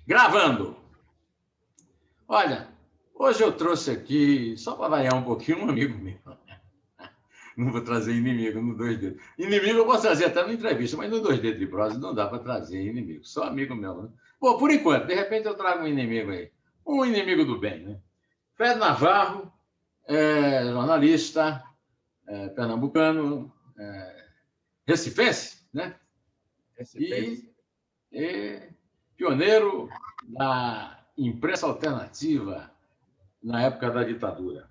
Gravando. Olha, hoje eu trouxe aqui, só para variar um pouquinho, um amigo meu. Não vou trazer inimigo no dois dedos. Inimigo eu posso trazer até na entrevista, mas no dois dedos de prosa não dá para trazer inimigo. Só amigo meu, né? Bom, por enquanto, de repente eu trago um inimigo aí. Um inimigo do bem, né? Fred Navarro, jornalista, pernambucano, recifense, né? E pioneiro da imprensa alternativa na época da ditadura.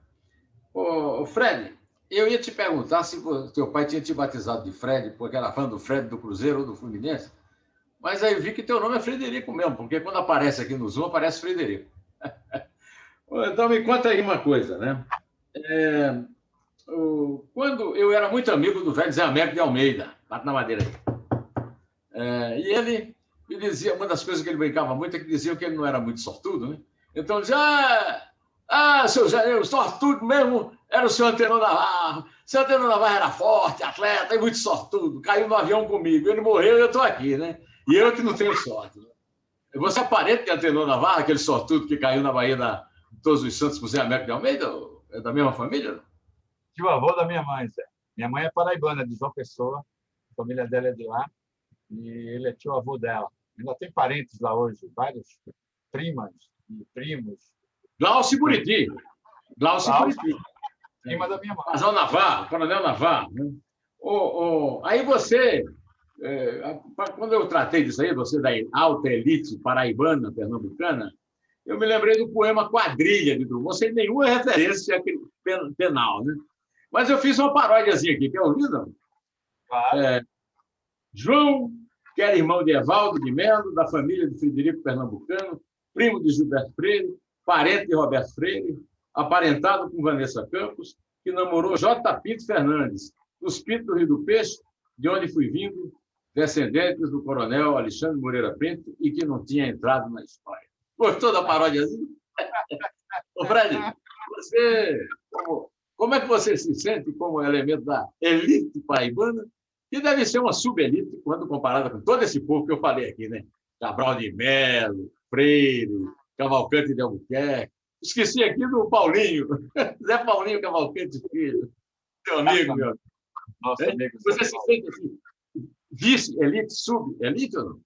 Ô, Fred, eu ia te perguntar se teu pai tinha te batizado de Fred, porque era fã do Fred do Cruzeiro ou do Fluminense, mas aí vi que teu nome é Frederico mesmo, porque quando aparece aqui no Zoom, aparece Frederico. Então me conta aí uma coisa, né? Quando eu era muito amigo do velho Zé Américo de Almeida, bate na madeira aí, e ele me dizia, uma das coisas que ele brincava muito é que diziam que ele não era muito sortudo, né? Então ele dizia, seu Zé, o sortudo mesmo era o senhor Antenor Navarro. O senhor Antenor Navarro era forte, atleta e muito sortudo. Caiu no avião comigo. Ele morreu e eu estou aqui, né? E eu que não tenho sorte. Né? Você é parente de Antenor Navarro, aquele sortudo que caiu na Bahia de Todos os Santos com o Zé Américo de Almeida? É da mesma família? Tio avô da minha mãe, Zé. Minha mãe é paraibana, de João Pessoa. A família dela é de lá. E ele é tio avô dela. Ainda tem parentes lá hoje, vários primas e primos. Glaucio Buriti. Glaucio Buriti. Prima da minha mãe. Casal Navarro, Coronel Navarro. Né? Aí você, quando eu tratei disso aí, você da alta elite paraibana, pernambucana, eu me lembrei do poema Quadrilha de Drummond, sem nenhuma referência penal, né? Mas eu fiz uma paródiazinha aqui, quer ouvir, não? Claro. João, que era irmão de Evaldo de Melo, da família de Frederico Pernambucano, primo de Gilberto Freire, parente de Roberto Freire, aparentado com Vanessa Campos, que namorou J. Pinto Fernandes, dos Pintos do Rio do Peixe, de onde fui vindo, descendentes do coronel Alexandre Moreira Pinto, e que não tinha entrado na história. Gostou da paródiazinha? Ô, Fred, como é que você se sente como elemento da elite paraibana, que deve ser uma subelite quando comparada com todo esse povo que eu falei aqui, né? Cabral de Melo, Freire, Cavalcante de Albuquerque. Esqueci aqui do Paulinho, Zé Paulinho Cavalcante Filho, seu amigo, meu amigo. Nossa, amigo. Você se sente assim, vice-elite, sub-elite ou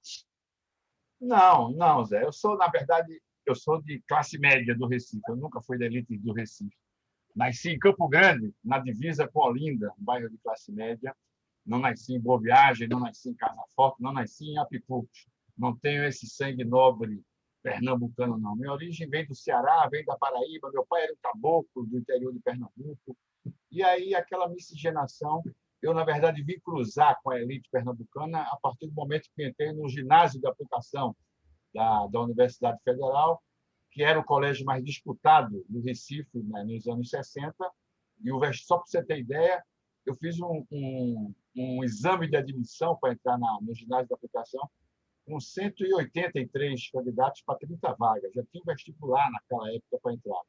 não? Não, Zé. Na verdade, eu sou de classe média do Recife. Eu nunca fui da elite do Recife. Nasci em Campo Grande, na divisa com Olinda, um bairro de classe média. Não nasci em Boa Viagem, não nasci em Casa Forte, não nasci em Apipux. Não tenho esse sangue nobre pernambucano, não. Minha origem vem do Ceará, vem da Paraíba. Meu pai era um caboclo do interior de Pernambuco. E aí, aquela miscigenação, eu, na verdade, vim cruzar com a elite pernambucana a partir do momento que entrei no ginásio de aplicação da Universidade Federal, que era o colégio mais disputado do Recife, né, nos anos 60. E só para você ter ideia, eu fiz um exame de admissão para entrar no ginásio de aplicação com 183 candidatos para 30 vagas. Já tinha um vestibular naquela época para entrar.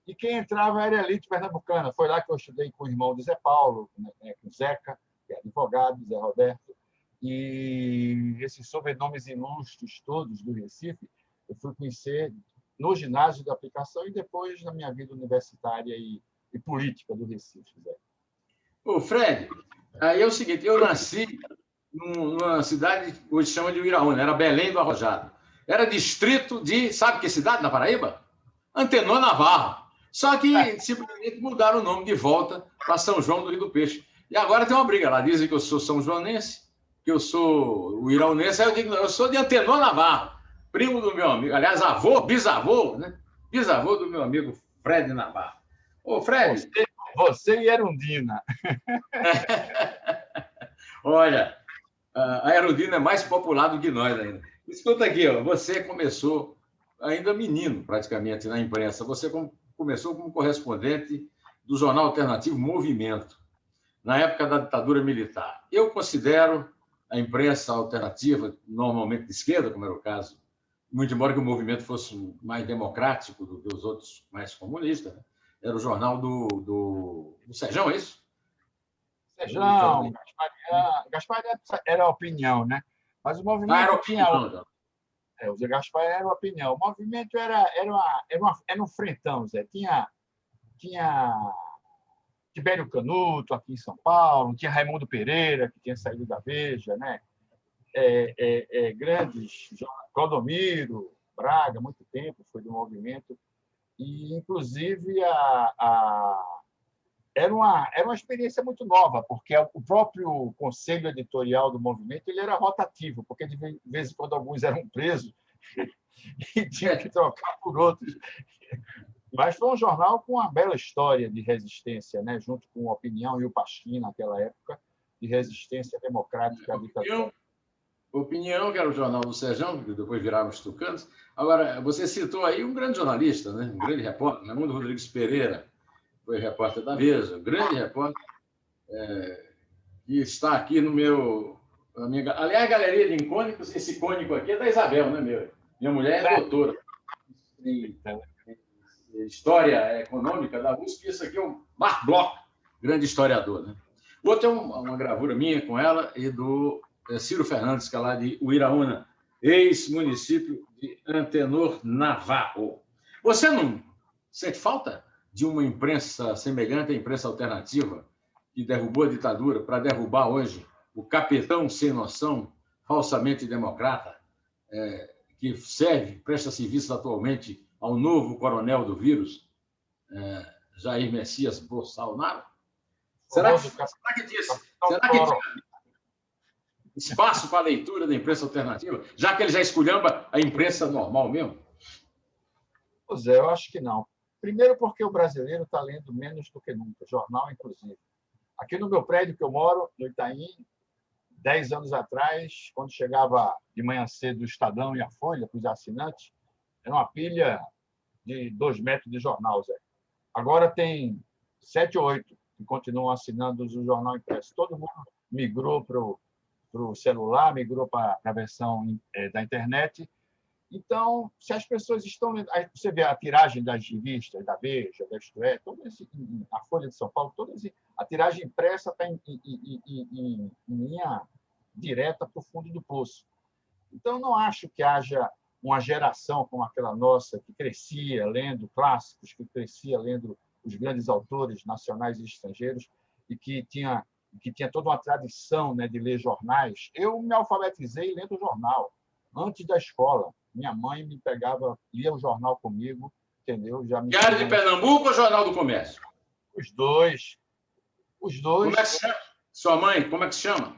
E quem entrava era a elite pernambucana. Foi lá que eu estudei com o irmão de Zé Paulo, né, com o Zeca, que é advogado, Zé Roberto. E esses sobrenomes ilustres todos do Recife, eu fui conhecer no ginásio de aplicação e depois na minha vida universitária e política do Recife. Zé. Ô, Fred, aí é o seguinte, eu nasci numa cidade que hoje chama de Uiraúna, era Belém do Arrojado. Era distrito de, sabe que cidade na Paraíba? Antenor Navarro. Só que simplesmente mudaram o nome de volta para São João do Rio do Peixe. E agora tem uma briga lá, dizem que eu sou São Joanense, que eu sou o iraunense, aí eu digo, eu sou de Antenor Navarro, primo do meu amigo, aliás, bisavô, né? Bisavô do meu amigo Fred Navarro. Ô, Fred... Você e Erundina. Olha, a Erundina é mais popular do que nós ainda. Escuta aqui, ó, você começou ainda menino, praticamente, na imprensa. Você começou como correspondente do jornal alternativo Movimento, na época da ditadura militar. Eu considero a imprensa alternativa, normalmente de esquerda, como era o caso, muito embora que o movimento fosse mais democrático do que os outros mais comunistas, né? Era o jornal do Sejão, é isso? Sejão, Gaspar era a opinião, né? Mas o movimento tinha O Zé Gaspar era uma opinião. O movimento era um frentão, Zé. Tinha Tibério Canuto, aqui em São Paulo, tinha Raimundo Pereira, que tinha saído da Veja, né? Grandes, Clodomiro Braga, muito tempo foi do movimento, e, inclusive, era uma experiência muito nova, porque o próprio conselho editorial do movimento ele era rotativo, porque, de vez em quando, alguns eram presos e tinham que trocar por outros. Mas foi um jornal com uma bela história de resistência, né? Junto com o Opinião e o Pasquim, naquela época, de resistência democrática à ditadura. Opinião, que era o jornal do Serjão, que depois virava os Tucanos. Agora, você citou aí um grande jornalista, né? Um grande repórter, Raimundo Rodrigues Pereira, foi repórter da Veja, um grande repórter, que está aqui no meu... Aliás, a galeria de icônicos, esse icônico aqui é da Isabel, né, meu? Minha mulher é doutora em História Econômica da USP, isso aqui é o Marc Bloch, grande historiador, né? O outro é uma gravura minha com ela e do Ciro Fernandes, que é lá de Uiraúna, ex-município de Antenor Navarro. Você não sente falta de uma imprensa semelhante à imprensa alternativa que derrubou a ditadura para derrubar hoje o capitão sem noção, falsamente democrata, que presta serviço atualmente ao novo coronel do vírus, Jair Messias Bolsonaro? Será que tinha espaço para a leitura da imprensa alternativa, já que ele já esculhamba a imprensa normal mesmo? Pois é, eu acho que não. Primeiro porque o brasileiro está lendo menos do que nunca, jornal inclusive. Aqui no meu prédio que eu moro, no Itaim, 10 anos atrás, quando chegava de manhã cedo o Estadão e a Folha para os assinantes, era uma pilha de 2 metros de jornal, Zé. Agora tem 7 ou 8 que continuam assinando o jornal impresso. Todo mundo migrou para o celular, migrou para a versão da internet. Então, se as pessoas estão... Aí você vê a tiragem das revistas, da Veja, da Isto É, a Folha de São Paulo, a tiragem impressa está em linha direta para o fundo do poço. Então, não acho que haja uma geração como aquela nossa, que crescia lendo clássicos, que crescia lendo os grandes autores nacionais e estrangeiros, e que tinha toda uma tradição, né, de ler jornais. Eu me alfabetizei lendo jornal, antes da escola. Minha mãe me pegava, lia o jornal comigo, entendeu? Diário de Pernambuco ou Jornal do Comércio? Os dois. Como é que se chama? Sua mãe, como é que se chama?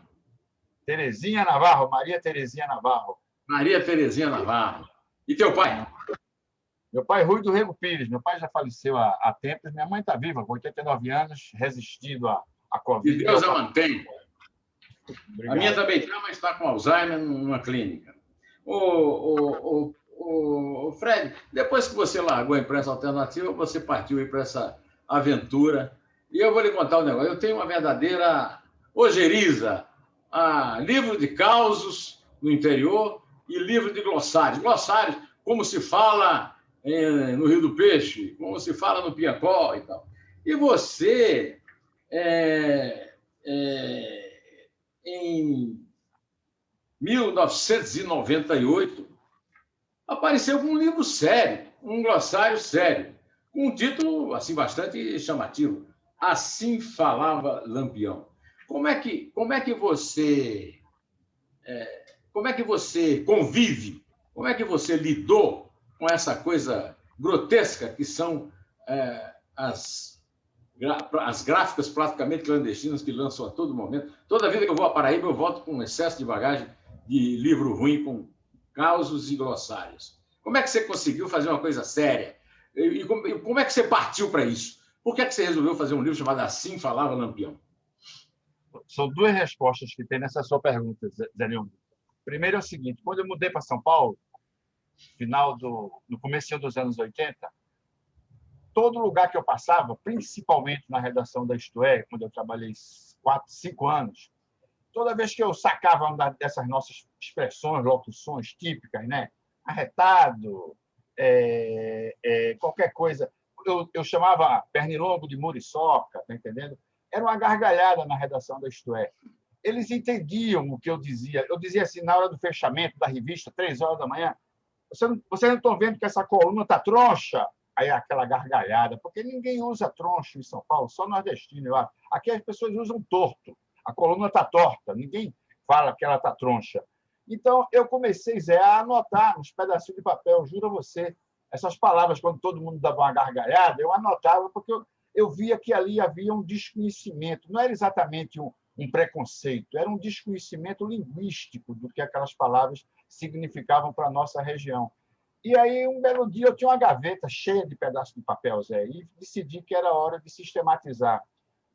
Terezinha Navarro, Maria Terezinha Navarro. Maria Terezinha Navarro. E teu pai? Meu pai, Rui do Rego Pires. Meu pai já faleceu há tempos. Minha mãe está viva, com 89 anos, resistindo à Covid. Que Deus a mantenha. Obrigado. A minha também está, mas está com Alzheimer numa clínica. Fred, depois que você largou a imprensa alternativa, você partiu para essa aventura. E eu vou lhe contar um negócio. Eu tenho uma verdadeira ojeriza a livro de causos no interior e livro de glossários. Glossários, como se fala no Rio do Peixe, como se fala no Piancó e tal. E você, em 1998, apareceu com um livro sério, um glossário sério, com um título assim, bastante chamativo. Assim Falava Lampião. Como é que você convive, como é que você lidou com essa coisa grotesca que são as gráficas praticamente clandestinas que lançam a todo momento? Toda vida que eu vou a Paraíba, eu volto com um excesso de bagagem de livro ruim, com causos e glossários. Como é que você conseguiu fazer uma coisa séria? E como é que você partiu para isso? Por que você resolveu fazer um livro chamado Assim Falava Lampião? São 2 respostas que tem nessa sua pergunta, Zé Leandro. Primeiro é o seguinte: quando eu mudei para São Paulo, no começo dos anos 80, todo lugar que eu passava, principalmente na redação da Isto É, quando eu trabalhei 4, 5 anos, toda vez que eu sacava uma dessas nossas expressões, locuções típicas, né? Arretado, qualquer coisa, eu chamava pernilongo de muriçoca, tá entendendo? Era uma gargalhada na redação da Isto É. Eles entendiam o que eu dizia. Eu dizia assim, na hora do fechamento da revista, 3 horas da manhã, Vocês não estão vendo que essa coluna está troncha? Aí aquela gargalhada, porque ninguém usa troncho em São Paulo, só nordestino, eu acho. Aqui as pessoas usam torto. A coluna está torta, ninguém fala que ela está troncha. Então, eu comecei, Zé, a anotar nos pedacinhos de papel, juro a você, essas palavras, quando todo mundo dava uma gargalhada, eu anotava, porque eu via que ali havia um desconhecimento. Não era exatamente um preconceito, era um desconhecimento linguístico do que aquelas palavras significavam para a nossa região. E aí, um belo dia, eu tinha uma gaveta cheia de pedaços de papel, Zé, e decidi que era hora de sistematizar.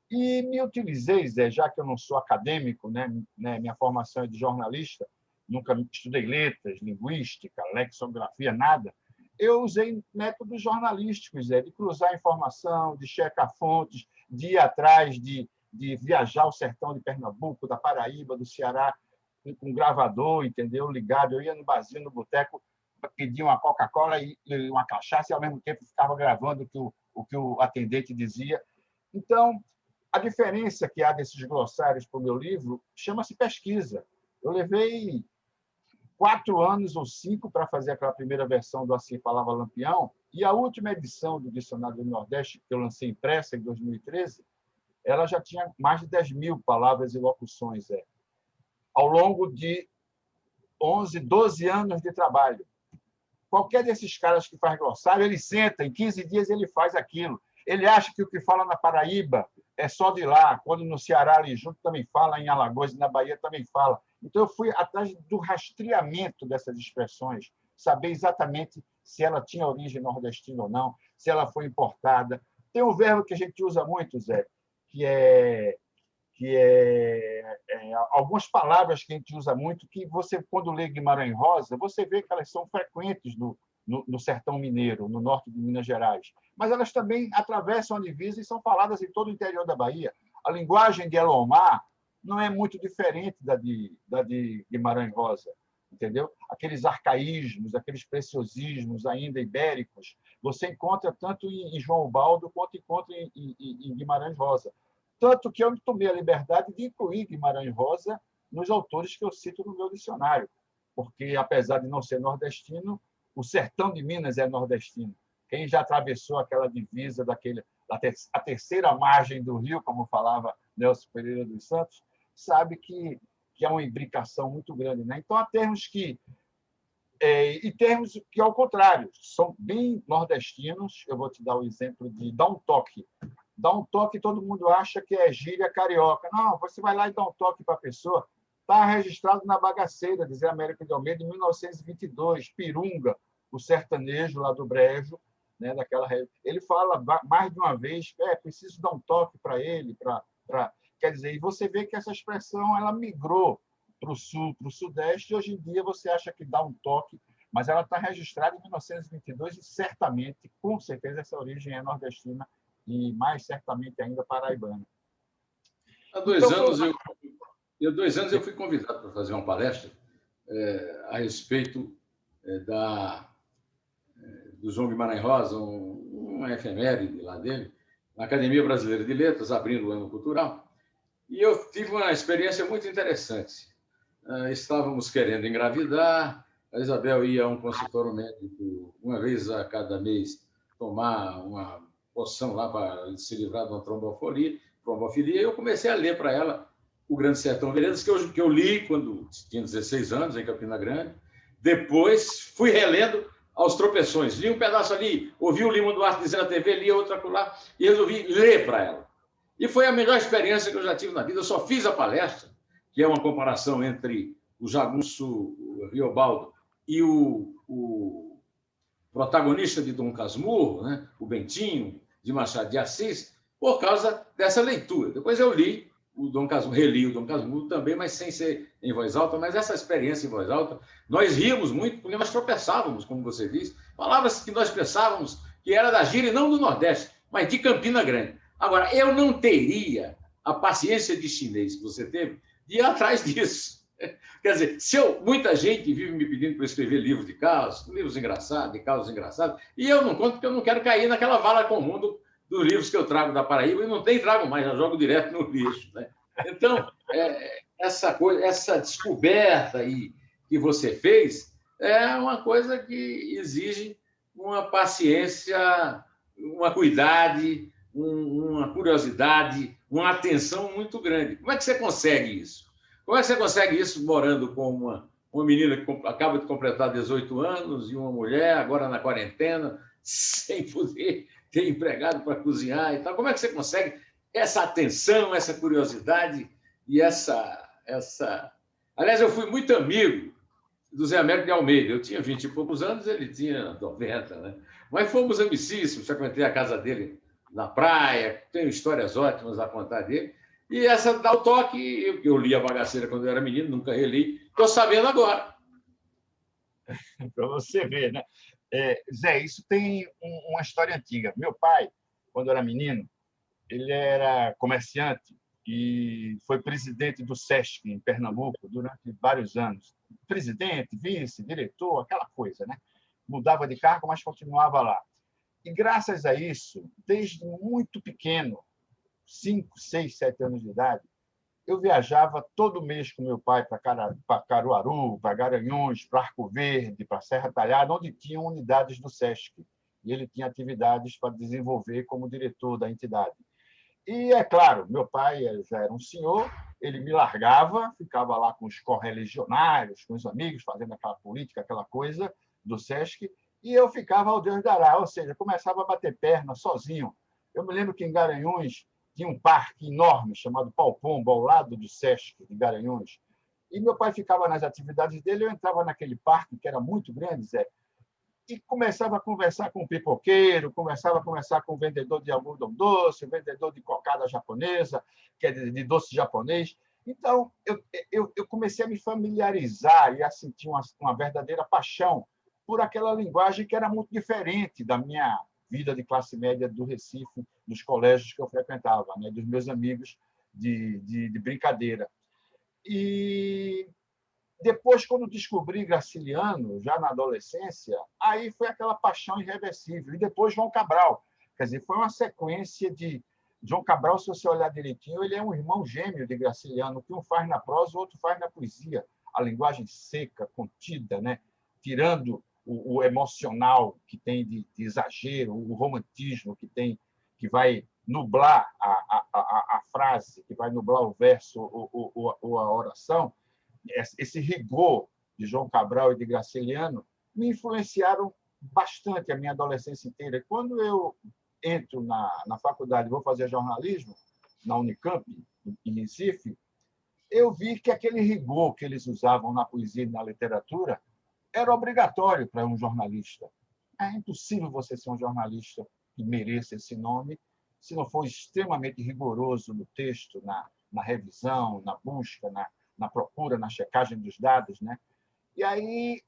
E me utilizei, Zé, já que eu não sou acadêmico, né, minha formação é de jornalista, nunca estudei letras, linguística, lexicografia, nada. Eu usei métodos jornalísticos, Zé, de cruzar informação, de checar fontes, de ir atrás, de viajar ao sertão de Pernambuco, da Paraíba, do Ceará, com gravador, entendeu? Ligado. Eu ia no barzinho, no boteco, pedia uma Coca-Cola e uma cachaça, e, ao mesmo tempo, ficava gravando o que o atendente dizia. Então, a diferença que há desses glossários para o meu livro chama-se pesquisa. Eu levei 4 anos ou 5 para fazer aquela primeira versão do Assim Falava Lampião, e a última edição do Dicionário do Nordeste, que eu lancei impressa em 2013, ela já tinha mais de 10.000 palavras e locuções, ao longo de 11, 12 anos de trabalho. Qualquer desses caras que faz glossário, ele senta, em 15 dias ele faz aquilo. Ele acha que o que fala na Paraíba é só de lá, quando no Ceará ali junto também fala, em Alagoas e na Bahia também fala. Então, eu fui atrás do rastreamento dessas expressões, saber exatamente se ela tinha origem nordestina ou não, se ela foi importada. Tem um verbo que a gente usa muito, Zé, que é algumas palavras que a gente usa muito, que você, quando lê Guimarães Rosa, você vê que elas são frequentes no sertão mineiro, no norte de Minas Gerais. Mas elas também atravessam a divisa e são faladas em todo o interior da Bahia. A linguagem de Elomar não é muito diferente da de Guimarães Rosa, entendeu? Aqueles arcaísmos, aqueles preciosismos ainda ibéricos, você encontra tanto em João Ubaldo quanto encontra em Guimarães Rosa. Tanto que eu tomei a liberdade de incluir Guimarães Rosa nos autores que eu cito no meu dicionário, porque, apesar de não ser nordestino, o sertão de Minas é nordestino. Quem já atravessou aquela divisa a terceira margem do rio, como falava Nelson Pereira dos Santos, sabe que é uma imbricação muito grande, né? Então, há termos e termos que, ao contrário, são bem nordestinos. Eu vou te dar o exemplo de dar um toque. Dar um toque, todo mundo acha que é gíria carioca. Não, você vai lá e dá um toque para a pessoa. Está registrado na Bagaceira, de Zé Américo de Almeida, em 1922, Pirunga, o sertanejo lá do Brejo, né, ele fala mais de uma vez, preciso dar um toque para ele, quer dizer, e você vê que essa expressão ela migrou para o sul, para o sudeste, e hoje em dia você acha que dá um toque, mas ela está registrada em 1922 e certamente, com certeza, essa origem é nordestina e mais certamente ainda paraibana. Há 2 anos eu fui convidado para fazer uma palestra a respeito do João Guimarães Rosa, uma efeméride lá dele, na Academia Brasileira de Letras, abrindo o ano cultural. E eu tive uma experiência muito interessante. Estávamos querendo engravidar, a Isabel ia a um consultório médico uma vez a cada mês tomar uma poção lá para se livrar de uma trombofilia, e eu comecei a ler para ela O Grande Sertão Veredas, que eu li quando tinha 16 anos, em Campina Grande. Depois fui relendo aos tropeções. Li um pedaço ali, ouvi o Lima Duarte dizer na TV, li outra lá, e resolvi ler para ela. E foi a melhor experiência que eu já tive na vida. Eu só fiz a palestra, que é uma comparação entre o jagunço Riobaldo e o protagonista de Dom Casmurro, né? O Bentinho, de Machado de Assis, por causa dessa leitura. Depois eu li o Dom Casmurro, reli o Dom Casmurro também, mas sem ser em voz alta. Mas essa experiência em voz alta, nós ríamos muito, porque nós tropeçávamos, como você disse, palavras que nós pensávamos que era da gíria, não do Nordeste, mas de Campina Grande. Agora, eu não teria a paciência de chinês que você teve de ir atrás disso. Quer dizer, muita gente vive me pedindo para escrever livros de casos, livros engraçados, de casos engraçados, e eu não conto porque eu não quero cair naquela vala comum dos livros que eu trago da Paraíba, e não trago mais, já jogo direto no lixo, né? Então, essa descoberta aí que você fez é uma coisa que exige uma paciência, uma cuidade, uma curiosidade, uma atenção muito grande. Como é que você consegue isso? Como é que você consegue isso morando com uma menina que acaba de completar 18 anos e uma mulher, agora na quarentena, sem poder ter empregado para cozinhar e tal? Como é que você consegue essa atenção, essa curiosidade e essa... Aliás, eu fui muito amigo do Zé Américo de Almeida. Eu tinha 20 e poucos anos, ele tinha 90, né? Mas fomos amicíssimos, frequentei a casa dele na praia, tenho histórias ótimas a contar dele. E essa dá o toque, eu li a Bagaceira quando eu era menino, nunca reli, estou sabendo agora. Para você ver, né? Zé, isso tem uma história antiga. Meu pai, quando era menino, ele era comerciante e foi presidente do SESC, em Pernambuco, durante vários anos. Presidente, vice, diretor, aquela coisa, né? Mudava de cargo, mas continuava lá. E, graças a isso, desde muito pequeno, 5, 6, 7 anos de idade, eu viajava todo mês com meu pai para Caruaru, para Garanhuns, para Arco Verde, para Serra Talhada, onde tinham unidades do SESC. E ele tinha atividades para desenvolver como diretor da entidade. E, é claro, meu pai já era um senhor, ele me largava, ficava lá com os correligionários, com os amigos, fazendo aquela política, aquela coisa do SESC, e eu ficava ao Deus dará, ou seja, começava a bater perna sozinho. Eu me lembro que em Garanhuns tinha um parque enorme chamado Pau Pombo, ao lado do SESC de Garanhuns, e meu pai ficava nas atividades dele, eu entrava naquele parque, que era muito grande, Zé, e começava a conversar com o pipoqueiro, começava a conversar com o vendedor de algodão doce, o vendedor de cocada japonesa, que é de doce japonês. Então, eu comecei a me familiarizar e a sentir uma verdadeira paixão por aquela linguagem que era muito diferente da minha vida de classe média do Recife, dos colégios que eu frequentava, né, dos meus amigos de brincadeira. E depois, quando descobri Graciliano, já na adolescência, aí foi aquela paixão irreversível. E depois João Cabral. Quer dizer, foi uma sequência de... João Cabral, se você olhar direitinho, ele é um irmão gêmeo de Graciliano, que um faz na prosa, o outro faz na poesia. A linguagem seca, contida, né? Tirando o emocional que tem de exagero, o romantismo que tem, que vai nublar a frase, que vai nublar o verso ou a oração. Esse rigor de João Cabral e de Graciliano me influenciaram bastante a minha adolescência inteira. Quando eu entro na faculdade, vou fazer jornalismo na Unicamp, em Recife, eu vi que aquele rigor que eles usavam na poesia e na literatura era obrigatório para um jornalista. É impossível você ser um jornalista que mereça esse nome se não for extremamente rigoroso no texto, na revisão, na busca, na procura, na checagem dos dados, né? E aí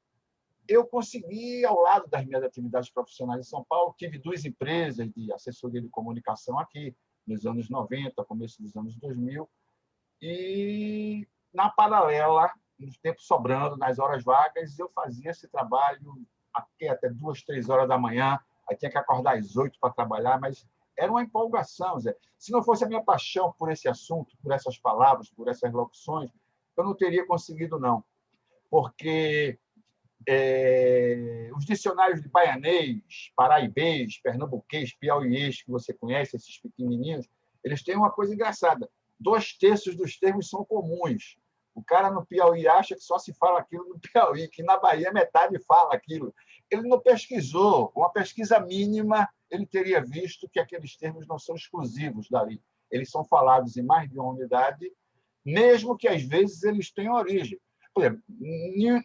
eu consegui, ao lado das minhas atividades profissionais em São Paulo, tive 2 empresas de assessoria de comunicação aqui, nos anos 90, começo dos anos 2000, e, na paralela, no tempo sobrando, nas horas vagas, eu fazia esse trabalho até 2, 3 horas da manhã, aí tinha que acordar às 8 para trabalhar, mas era uma empolgação, Zé. Se não fosse a minha paixão por esse assunto, por essas palavras, por essas locuções, eu não teria conseguido, não. Porque os dicionários de baianês, paraibês, pernambuquês, piauiês, que você conhece, esses pequenininhos, eles têm uma coisa engraçada. 2/3 dos termos são comuns. O cara no Piauí acha que só se fala aquilo no Piauí, que na Bahia metade fala aquilo. Ele não pesquisou. Uma pesquisa mínima, ele teria visto que aqueles termos não são exclusivos dali. Eles são falados em mais de uma unidade, mesmo que, às vezes, eles tenham origem. Por exemplo,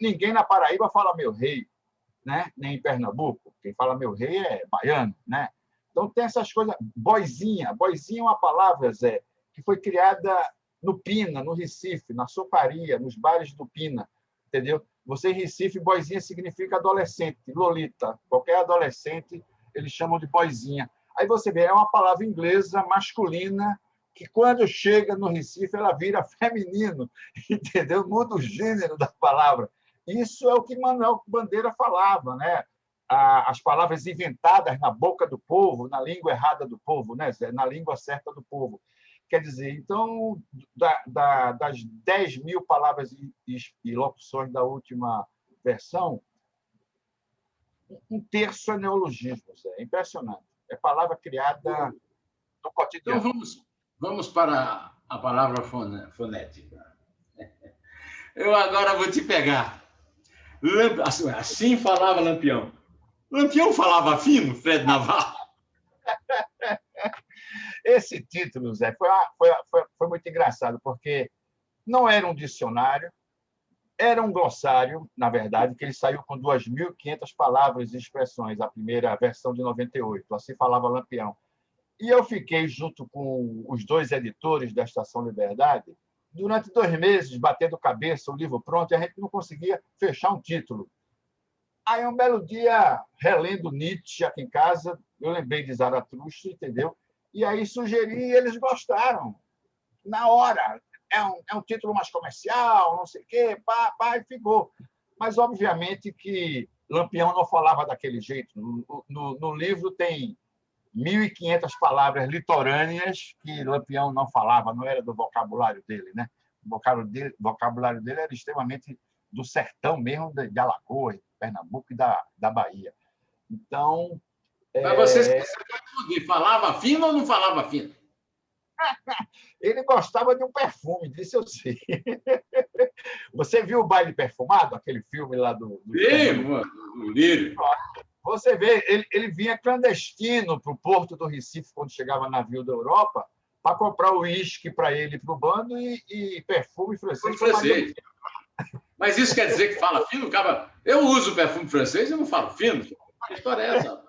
ninguém na Paraíba fala meu rei, né? Nem em Pernambuco. Quem fala meu rei é baiano, né? Então, tem essas coisas. Boizinha. Boizinha é uma palavra, Zé, que foi criada no Pina, no Recife, na soparia, nos bares do Pina, entendeu? Você em Recife, boizinha significa adolescente, lolita. Qualquer adolescente, eles chamam de boizinha. Aí você vê, é uma palavra inglesa, masculina, que quando chega no Recife, ela vira feminino, entendeu? Muda o gênero da palavra. Isso é o que Manuel Bandeira falava, né? As palavras inventadas na boca do povo, na língua errada do povo, né, Zé? Na língua certa do povo. Quer dizer, então, das 10 mil palavras e locuções da última versão, Um terço é neologismo, Zé. É impressionante. É palavra criada no Então, cotidiano. vamos para a palavra fonética. Eu agora vou te pegar. Assim falava Lampião. Lampião falava fino, Fred Navarro. Esse título, Zé, foi muito engraçado, porque não era um dicionário, era um glossário, na verdade, que ele saiu com 2.500 palavras e expressões, a primeira versão de 98. Assim falava Lampião. E eu fiquei, junto com os dois editores da Estação Liberdade, durante 2 meses, batendo cabeça, o livro pronto, e a gente não conseguia fechar um título. Aí, um belo dia, relendo Nietzsche aqui em casa, eu lembrei de Zaratustra, entendeu? E aí sugeri e eles gostaram. Na hora. É um título mais comercial, não sei o quê, e ficou. Mas, obviamente, que Lampião não falava daquele jeito. No livro tem 1.500 palavras litorâneas que Lampião não falava, não era do vocabulário dele, né? O vocabulário dele era extremamente do sertão mesmo, de Alagoas, de Pernambuco e da Bahia. Então, Mas você falava fino ou não falava fino? ele gostava de um perfume, disse eu sei. Você viu o Baile Perfumado, aquele filme lá do o Lírio. Você vê, ele vinha clandestino para o porto do Recife, quando chegava navio da Europa, para comprar uísque para ele e para o bando e perfume francês. Mas isso quer dizer que fala fino? Eu uso perfume francês e não falo fino. Que história é essa?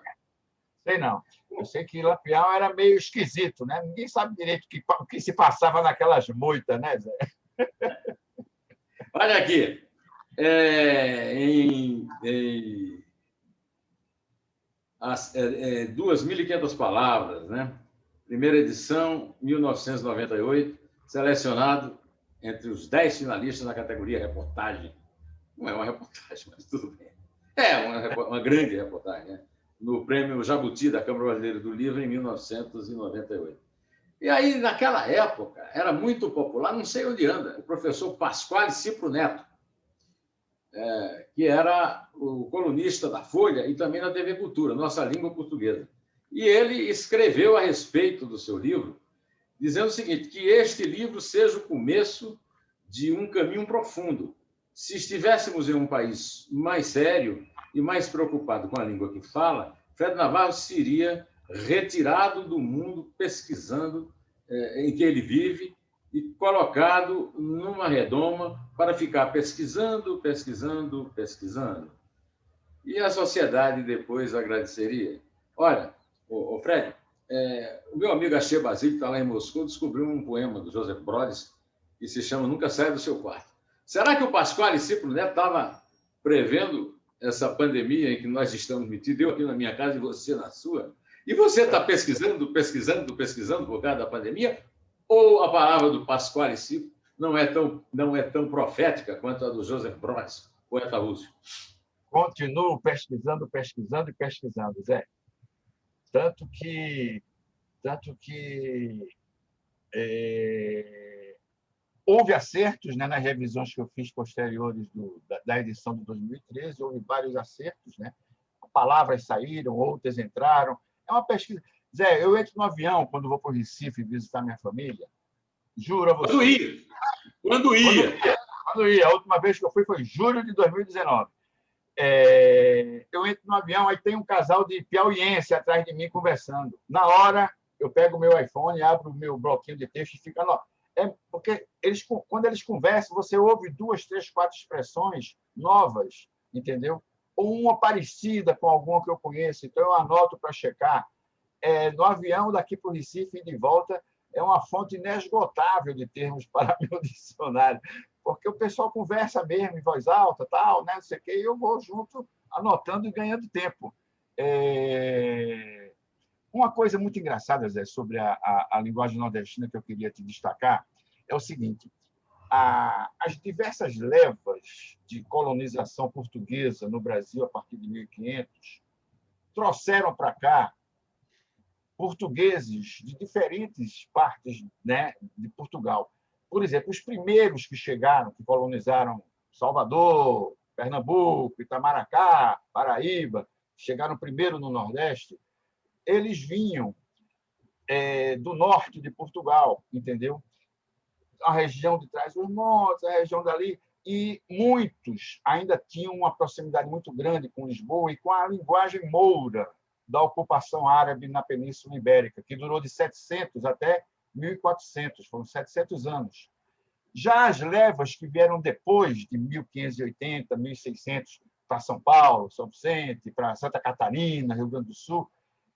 Sei não. Eu sei que Lampião era meio esquisito, né? Ninguém sabe direito o que se passava naquelas moitas, né, Zé? Olha aqui. Em 2.500 palavras, né? Primeira edição, 1998, selecionado entre os 10 finalistas na categoria reportagem. Não é uma reportagem, mas tudo bem. É uma grande reportagem, né? No Prêmio Jabuti da Câmara Brasileira do Livro, em 1998. E aí, naquela época, era muito popular, não sei onde anda, o professor Pasquale Cipro Neto, que era o colunista da Folha e também da TV Cultura, Nossa Língua Portuguesa. E ele escreveu a respeito do seu livro, dizendo o seguinte, que este livro seja o começo de um caminho profundo. Se estivéssemos em um país mais sério e mais preocupado com a língua que fala, Fred Navarro seria retirado do mundo pesquisando em que ele vive e colocado numa redoma para ficar pesquisando. E a sociedade depois agradeceria. Olha, Fred, o meu amigo Achê Basílio, que está lá em Moscou, descobriu um poema do Joseph Brodis que se chama Nunca Saia do Seu Quarto. Será que o Pasquale Cipro Neto estava prevendo essa pandemia em que nós estamos metidos, eu aqui na minha casa e você na sua? E você está pesquisando por causa da pandemia? Ou a palavra do Pasquale Cipro não é tão profética quanto a do Joseph Brodis, poeta russo? Continuo pesquisando, Zé. Tanto que houve acertos, né, nas revisões que eu fiz posteriores da edição de 2013, houve vários acertos, né? Palavras saíram, outras entraram. É uma pesquisa. Zé, eu entro no avião quando vou para o Recife visitar minha família. Juro a você. Quando ia? A última vez que eu fui foi em julho de 2019. Eu entro no avião, aí tem um casal de piauiense atrás de mim conversando. Na hora, eu pego o meu iPhone, abro o meu bloquinho de texto e fica lá. Porque quando eles conversam, você ouve 2, 3, 4 expressões novas, entendeu? Ou uma parecida com alguma que eu conheço, então eu anoto para checar. No avião, daqui para o Recife e de volta, é uma fonte inesgotável de termos para meu dicionário, porque o pessoal conversa mesmo em voz alta, tal, né, não sei o quê, e eu vou junto, anotando e ganhando tempo. Uma coisa muito engraçada, Zé, sobre a linguagem nordestina que eu queria te destacar é o seguinte: as diversas levas de colonização portuguesa no Brasil a partir de 1500 trouxeram para cá portugueses de diferentes partes, né, de Portugal. Por exemplo, os primeiros que chegaram, que colonizaram Salvador, Pernambuco, Itamaracá, Paraíba, chegaram primeiro no Nordeste, eles vinham do norte de Portugal, entendeu? A região de Trás-os-Montes, a região dali, e muitos ainda tinham uma proximidade muito grande com Lisboa e com a linguagem moura da ocupação árabe na Península Ibérica, que durou de 700 até 1400, foram 700 anos. Já as levas que vieram depois de 1580, 1600, para São Paulo, São Vicente, para Santa Catarina, Rio Grande do Sul,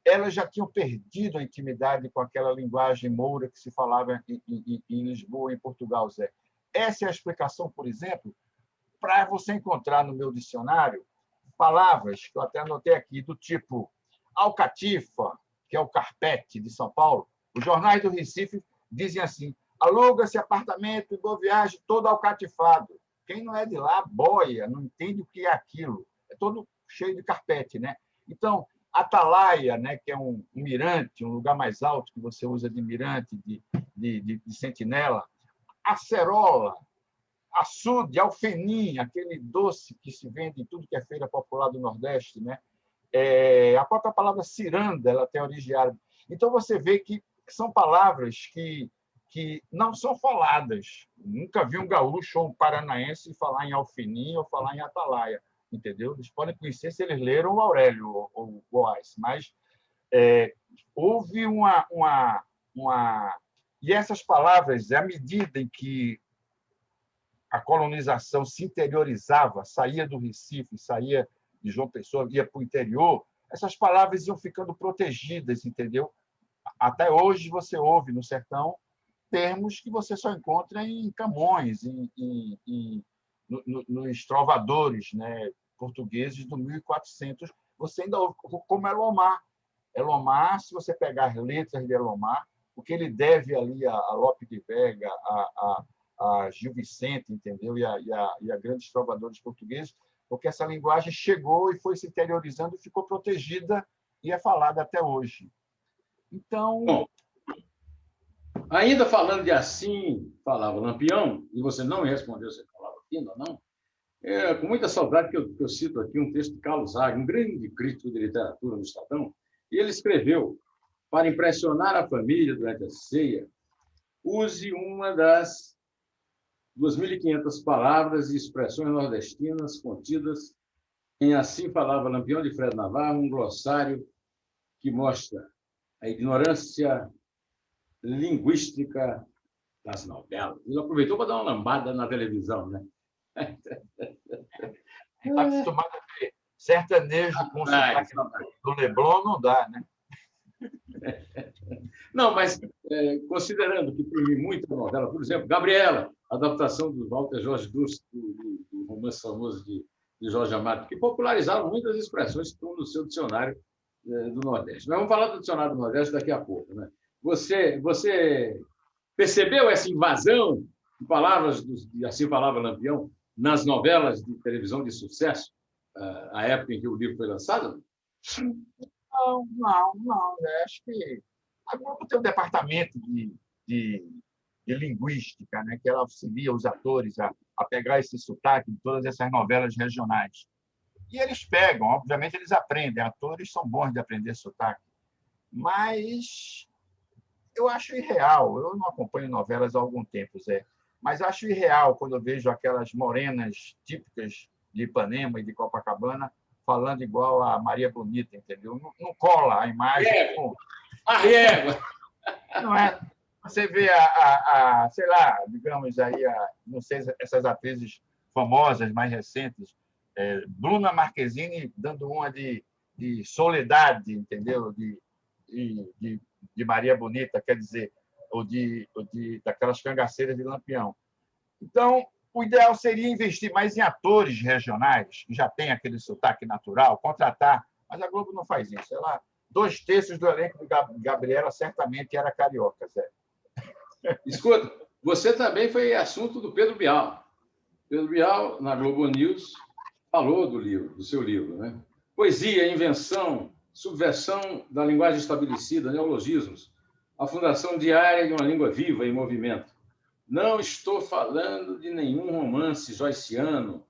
elas já tinham perdido a intimidade com aquela linguagem moura que se falava em Lisboa, em Portugal, Zé. Essa é a explicação, por exemplo, para você encontrar no meu dicionário palavras que eu até anotei aqui, do tipo alcatifa, que é o carpete de São Paulo. Os jornais do Recife dizem assim: aluga-se apartamento em Boa Viagem todo alcatifado. Quem não é de lá boia, não entende o que é aquilo. É todo cheio de carpete, né? Então, atalaia, né, que é um mirante, um lugar mais alto que você usa de mirante, de sentinela. Acerola, açude, alfenim, aquele doce que se vende em tudo que é feira popular do Nordeste, né? A própria palavra ciranda, ela tem origem árabe. Então, você vê que são palavras que não são faladas. Nunca vi um gaúcho ou um paranaense falar em alfenim ou falar em atalaia, entendeu? Eles podem conhecer se eles leram o Aurélio ou o Goiás, mas houve uma... E essas palavras, à medida em que a colonização se interiorizava, saía do Recife, saía de João Pessoa, ia para o interior, essas palavras iam ficando protegidas, entendeu? Até hoje você ouve no sertão termos que você só encontra em Camões, nos trovadores, né, portugueses do 1400. Você ainda ouve, como Elomar. Elomar, se você pegar as letras de Elomar, o que ele deve ali a Lope de Vega, a Gil Vicente, entendeu? E a grandes trovadores portugueses, porque essa linguagem chegou e foi se interiorizando e ficou protegida e é falada até hoje. Então... Bom, ainda falando de assim falava Lampião, e você não me respondeu se falava Pina ou não, com muita saudade que eu cito aqui um texto de Carlos Haga, um grande crítico de literatura no Estadão, e ele escreveu: para impressionar a família durante a ceia, use uma das 2.500 palavras e expressões nordestinas contidas em Assim Falava Lampião, de Fred Navarro, um glossário que mostra a ignorância linguística das novelas. Ele aproveitou para dar uma lambada na televisão, né? Está acostumado a ver sertanejo com sotaque do Leblon, não dá, né? Não, mas considerando que tem muita novela, por exemplo, Gabriela, adaptação do Walter Jorge Durst, do romance famoso de Jorge Amado, que popularizaram muitas expressões que estão no seu dicionário do Nordeste. Mas vamos falar do dicionário do Nordeste daqui a pouco, né? Você percebeu essa invasão de palavras de Assim Falava Lampião nas novelas de televisão de sucesso, a época em que o livro foi lançado? Não. Acho que a Globo tem um departamento de linguística, né, que ela auxilia os atores a pegar esse sotaque de todas essas novelas regionais. E eles pegam, obviamente, eles aprendem. Atores são bons de aprender sotaque. Mas eu acho irreal. Eu não acompanho novelas há algum tempo, Zé. Mas acho irreal quando eu vejo aquelas morenas típicas de Ipanema e de Copacabana falando igual a Maria Bonita, entendeu? Não cola a imagem. A régua! Não é? Você vê sei lá, digamos aí, não sei, essas atrizes famosas, mais recentes, Bruna Marquezine dando uma de Soledade, entendeu? De Maria Bonita, quer dizer, ou daquelas cangaceiras de Lampião. Então, o ideal seria investir mais em atores regionais, que já têm aquele sotaque natural, contratar, mas a Globo não faz isso. Ela, 2/3 do elenco de Gabriela certamente era carioca, Zé. Escuta, você também foi assunto do Pedro Bial. Pedro Bial, na Globo News, falou do seu livro, né? Poesia, invenção, subversão da linguagem estabelecida, neologismos, a fundação diária de uma língua viva em movimento. Não estou falando de nenhum romance joyciano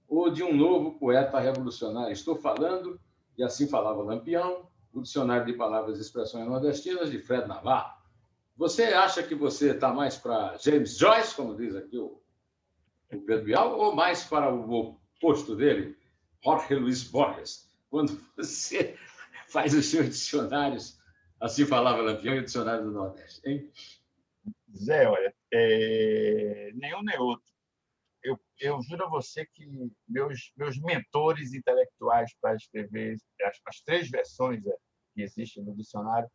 ou de um novo poeta revolucionário. Estou falando e Assim Falava Lampião, o Dicionário de Palavras e Expressões Nordestinas, de Fred Navarro. Você acha que você está mais para James Joyce, como diz aqui o Pedro Bial, ou mais para o oposto dele, Jorge Luis Borges, quando você faz os seus dicionários, Assim Falava Lampião e o Dicionário do Nordeste, hein? Zé, olha, nenhum nem outro. Eu juro a você que meus mentores intelectuais para escrever as 3 versões que existem no dicionário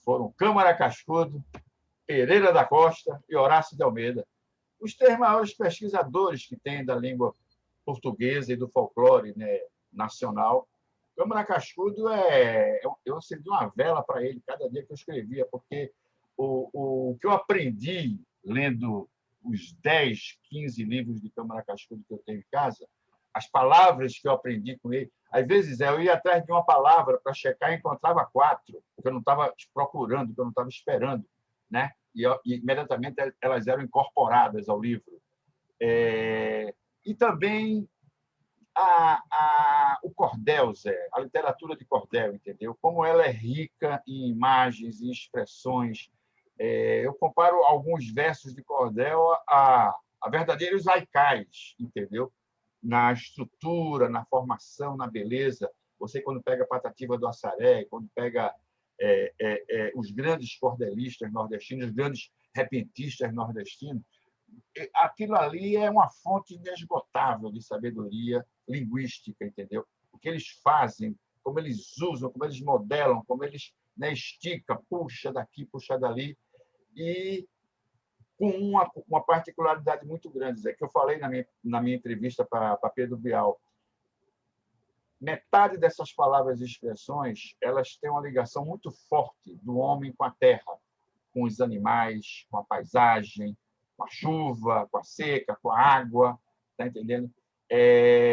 foram Câmara Cascudo, Pereira da Costa e Horácio de Almeida, os 3 maiores pesquisadores que tem da língua portuguesa e do folclore, né, nacional. Câmara Cascudo eu acendi uma vela para ele cada dia que eu escrevia, porque o que eu aprendi lendo os 10, 15 livros de Câmara Cascudo que eu tenho em casa, as palavras que eu aprendi com ele, às vezes eu ia atrás de uma palavra para checar e encontrava 4, porque eu não estava procurando, porque eu não estava esperando, né? E imediatamente elas eram incorporadas ao livro. E também o cordel, Zé, a literatura de cordel, entendeu? Como ela é rica em imagens, em expressões. Eu comparo alguns versos de cordel a verdadeiros haikais, entendeu? Na estrutura, na formação, na beleza. Você, quando pega Patativa do Assaré, quando pega os grandes cordelistas nordestinos, os grandes repentistas nordestinos, aquilo ali é uma fonte inesgotável de sabedoria linguística, entendeu? O que eles fazem, como eles usam, como eles modelam, como eles, né, estica, puxa daqui, puxa dali, e com uma particularidade muito grande, é que eu falei na minha entrevista para Pedro Bial. Metade dessas palavras e expressões, elas têm uma ligação muito forte do homem com a terra, com os animais, com a paisagem, com a chuva, com a seca, com a água, tá entendendo?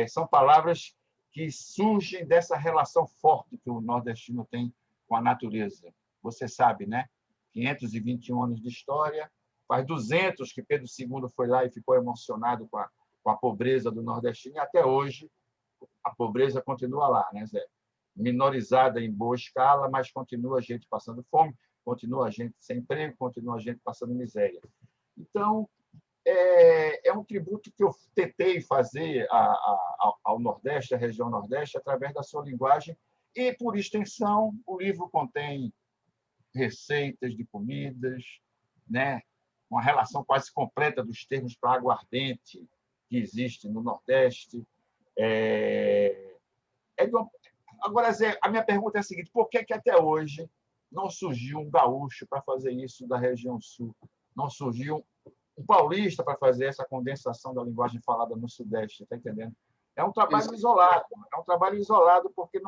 São palavras que surgem dessa relação forte que o nordestino tem com a natureza. Você sabe, né? 521 anos de história, faz 200 que Pedro II foi lá e ficou emocionado com a pobreza do nordestino, e até hoje a pobreza continua lá, né, Zé? Minorizada em boa escala, mas continua a gente passando fome, continua a gente sem emprego, continua a gente passando miséria. Então, é um tributo que eu tentei fazer ao Nordeste, à região Nordeste, através da sua linguagem, e, por extensão, o livro contém receitas de comidas, né? Uma relação quase completa dos termos para aguardente que existe no Nordeste. Agora, Zé, a minha pergunta é a seguinte: por que até hoje não surgiu um gaúcho para fazer isso da região sul? Não surgiu um paulista para fazer essa condensação da linguagem falada no Sudeste, está entendendo? É um trabalho isolado, porque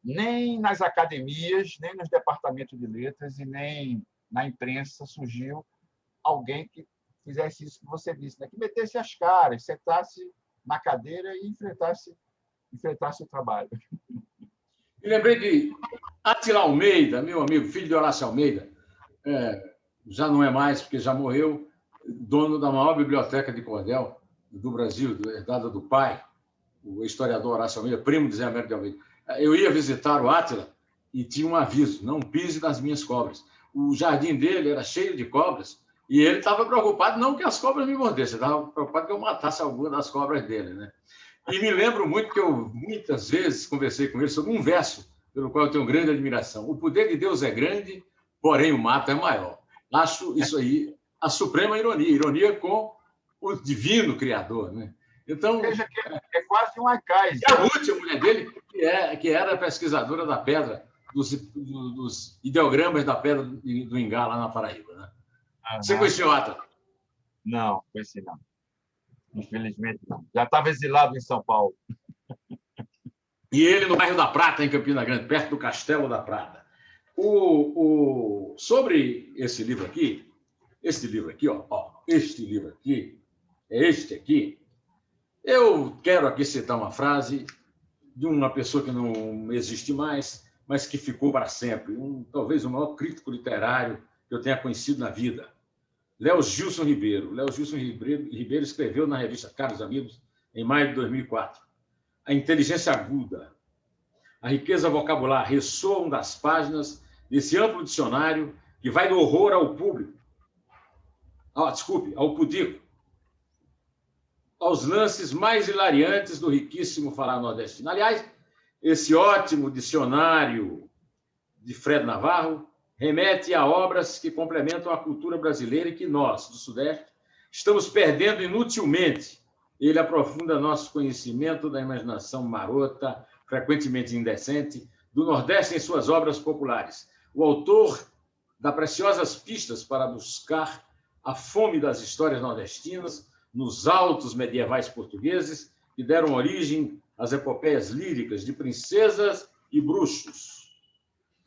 nem nas academias, nem nos departamentos de letras e nem na imprensa surgiu alguém que fizesse isso que você disse, né? Que metesse as caras, sentasse na cadeira e enfrentasse o trabalho. Me lembrei de Átila Almeida, meu amigo, filho de Horácio Almeida, já não é mais, porque já morreu, dono da maior biblioteca de cordel do Brasil, herdada do pai, o historiador Horácio Almeida, primo de Zé Américo de Almeida. Eu ia visitar o Átila e tinha um aviso: não pise nas minhas cobras. O jardim dele era cheio de cobras e ele estava preocupado não que as cobras me mordessem, ele estava preocupado que eu matasse alguma das cobras dele, né? E me lembro muito que eu muitas vezes conversei com ele sobre um verso pelo qual eu tenho grande admiração: o poder de Deus é grande, porém o mato é maior. Acho isso aí a suprema ironia com o divino Criador, né? Então, veja que é quase um haikai. E a Ruth, a mulher dele, que era pesquisadora da pedra, dos ideogramas da pedra do Ingá, lá na Paraíba, né? Você conheceu o Átila? Não, conheci não. Infelizmente não. Já estava exilado em São Paulo. E ele no bairro da Prata, em Campina Grande, perto do Castelo da Prata. Sobre esse livro aqui, este livro aqui, é este aqui. Eu quero aqui citar uma frase de uma pessoa que não existe mais, mas que ficou para sempre, talvez o maior crítico literário que eu tenha conhecido na vida, Léo Gilson Ribeiro. Léo Gilson Ribeiro escreveu na revista Caros Amigos, em maio de 2004, A Inteligência Aguda. a riqueza vocabular ressoam das páginas desse amplo dicionário que vai do horror ao público, ao pudico, aos lances mais hilariantes do riquíssimo falar nordestino. Aliás, esse ótimo dicionário de Fred Navarro remete a obras que complementam a cultura brasileira e que nós, do Sudeste, estamos perdendo inutilmente. Ele aprofunda nosso conhecimento da imaginação marota, frequentemente indecente, do Nordeste em suas obras populares. O autor dá preciosas pistas para buscar a fome das histórias nordestinas nos altos medievais portugueses que deram origem às epopeias líricas de princesas e bruxos,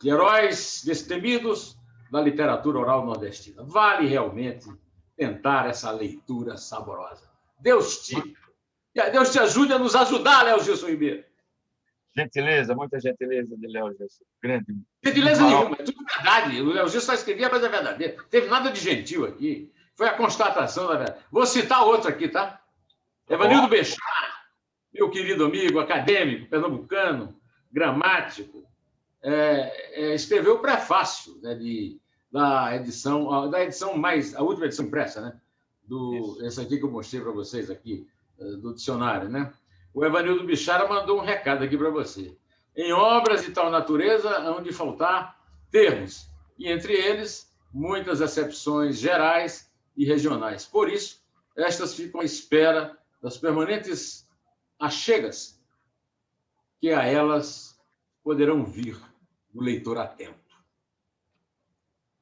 de heróis destemidos da literatura oral nordestina. Vale realmente tentar essa leitura saborosa. Deus te ajude a nos ajudar, Léo Gilson Ribeiro. Gentileza, muita gentileza de Léo Gilson. Grande. Gentileza nenhuma, é tudo verdade. O Léo Gilson só escrevia, mas é verdadeiro. Não teve nada de gentil aqui. Foi a constatação da verdade. Vou citar outro aqui, tá? Evanildo Bechara, meu querido amigo, acadêmico, pernambucano, gramático, escreveu o prefácio, né, da edição mais, a última edição impressa, né? Essa aqui que eu mostrei para vocês aqui, do dicionário, né? O Evanildo Bichara mandou um recado aqui para você. Em obras de tal natureza, hão de faltar termos, e entre eles, muitas exceções gerais e regionais. Por isso, estas ficam à espera das permanentes achegas que a elas poderão vir do leitor atento.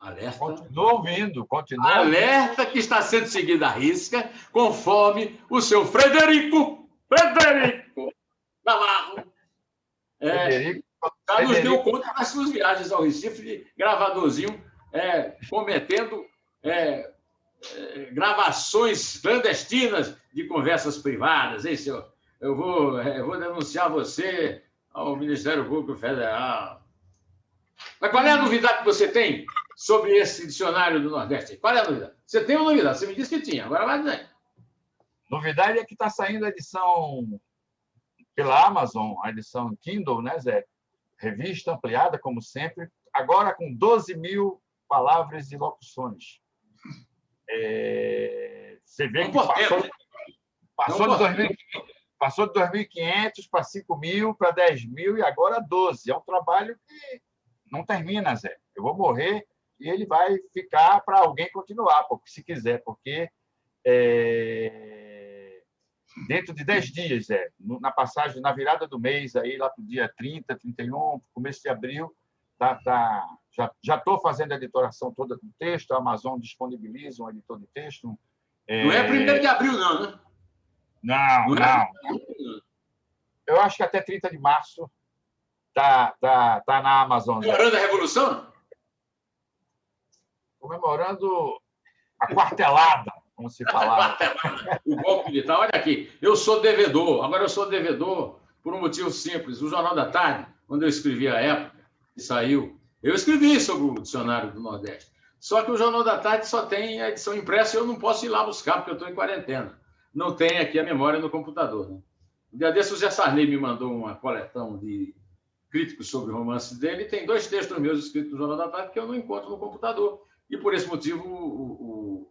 Alerta. Continua ouvindo, continua. Alerta que está sendo seguida à risca, conforme o seu Frederico Navarro. Já nos deu conta das suas viagens ao Recife, de gravadorzinho, cometendo gravações clandestinas de conversas privadas, hein, senhor? Eu vou denunciar você ao Ministério Público Federal. Mas qual é a novidade que você tem sobre esse dicionário do Nordeste? Qual é a novidade? Você tem uma novidade, você me disse que tinha, agora vai dizer. Novidade é que está saindo a edição pela Amazon, a edição Kindle, né, Zé? Revista ampliada, como sempre, agora com 12 mil palavras e locuções. Você vê que passou de 2.500 para 5.000, para 10.000 e agora 12. É um trabalho que não termina, Zé. Eu vou morrer e ele vai ficar para alguém continuar, se quiser, porque dentro de 10 dias, na passagem, na virada do mês, aí, lá para o dia 30, 31, começo de abril, já estou fazendo a editoração toda do texto, a Amazon disponibiliza um editor de texto. Não é 1º de abril, não, né? Não. Eu acho que até 30 de março está na Amazon. Comemorando a Revolução? Comemorando a quartelada, como se falava. O golpe militar. Olha aqui, eu sou devedor. Agora eu sou devedor por um motivo simples. O Jornal da Tarde, quando eu escrevi a época, que saiu, eu escrevi sobre o Dicionário do Nordeste. Só que o Jornal da Tarde só tem a edição impressa e eu não posso ir lá buscar, porque eu estou em quarentena. Não tem aqui a memória no computador. Né? Um dia desse, o Zé Sarney me mandou uma coletão de críticos sobre romances dele, e tem 2 textos meus escritos no Jornal da Tarde que eu não encontro no computador. E, por esse motivo,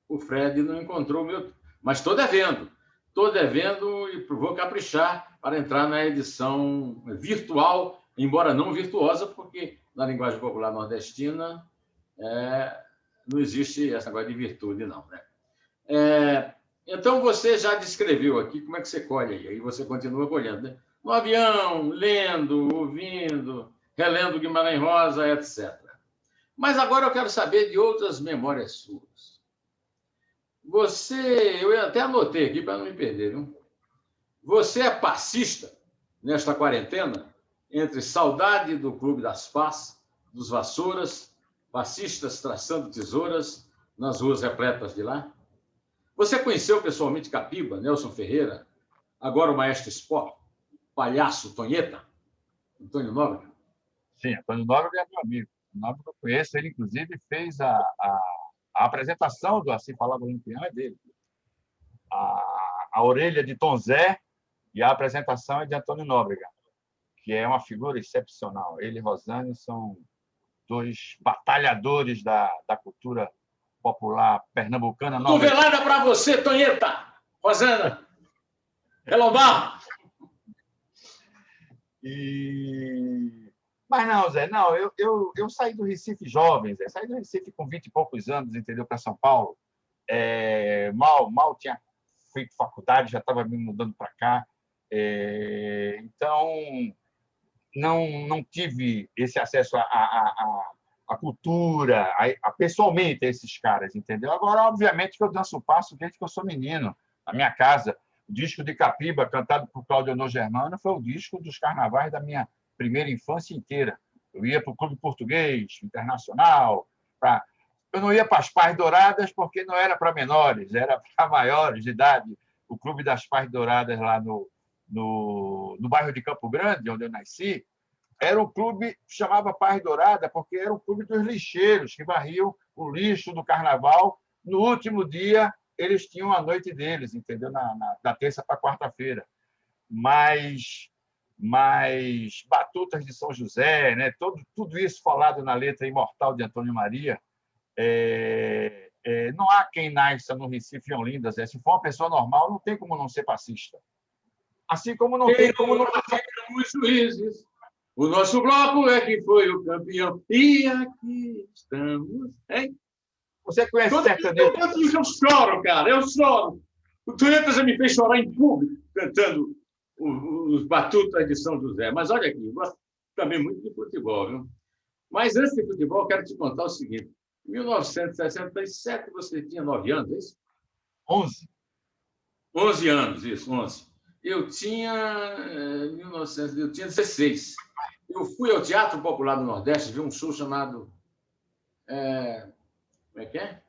o Fred não encontrou o meu. Mas estou devendo e vou caprichar para entrar na edição virtual, embora não virtuosa, porque na linguagem popular nordestina não existe essa coisa de virtude, não. Né? Então, você já descreveu aqui como é que você colhe aí você continua colhendo. Né? No avião, lendo, ouvindo, relendo Guimarães Rosa, etc. Mas agora eu quero saber de outras memórias suas. Eu até anotei aqui para não me perder, viu? Você é passista nesta quarentena, entre saudade do Clube das Pás, dos Vassouras, passistas traçando tesouras nas ruas repletas de lá? Você conheceu pessoalmente Capiba, Nelson Ferreira, agora o Maestro Sport, Palhaço Tonheta, Antônio Nóbrega? Sim, Antônio Nóbrega é meu amigo. O Nóbrega eu conheço, ele inclusive fez a apresentação do Assim Falava Lampião é dele. A orelha de Tom Zé e a apresentação é de Antônio Nóbrega. que é uma figura excepcional. Ele e Rosane são dois batalhadores da cultura popular pernambucana. Cotovelada para você, Tonheta! Rosana! Relombar! Mas não, Zé, não, eu saí do Recife jovem, Zé, saí do Recife com 20 e poucos anos, entendeu, para São Paulo. Mal tinha feito faculdade, já estava me mudando para cá. Então, não tive esse acesso à cultura, pessoalmente a esses caras, entendeu? Agora, obviamente, que eu danço o passo desde que eu sou menino, na minha casa. O disco de Capiba, cantado por Cláudio Honor Germano, foi o disco dos carnavais da minha primeira infância inteira. Eu ia para o Clube Português, Internacional. Eu não ia para as Pais Douradas porque não era para menores, era para maiores de idade. O Clube das Pais Douradas, lá no bairro de Campo Grande, onde eu nasci, era um clube que chamava Paz Dourada porque era um clube dos lixeiros, que varriam o lixo do carnaval. No último dia, eles tinham a noite deles, entendeu? Da terça para quarta-feira. Mas Batutas de São José, né? Tudo isso falado na letra imortal de Antônio Maria. Não há quem nasça no Recife e Olinda, Zé. Se for uma pessoa normal, não tem como não ser passista. Assim como não tem como não ser os juízes. O nosso bloco é que foi o campeão. E aqui estamos, hein? Você conhece sertanejo? Eu choro, cara, eu choro. O Tonheta já me fez chorar em público, cantando os Batutas de São José. Mas olha aqui, eu gosto também muito de futebol, viu? Mas antes de futebol, quero te contar o seguinte. Em 1967, você tinha 9 anos, é isso? 11. 11 anos, isso, 11. Eu tinha 16. Eu fui ao Teatro Popular do Nordeste, vi um show chamado... como é que é?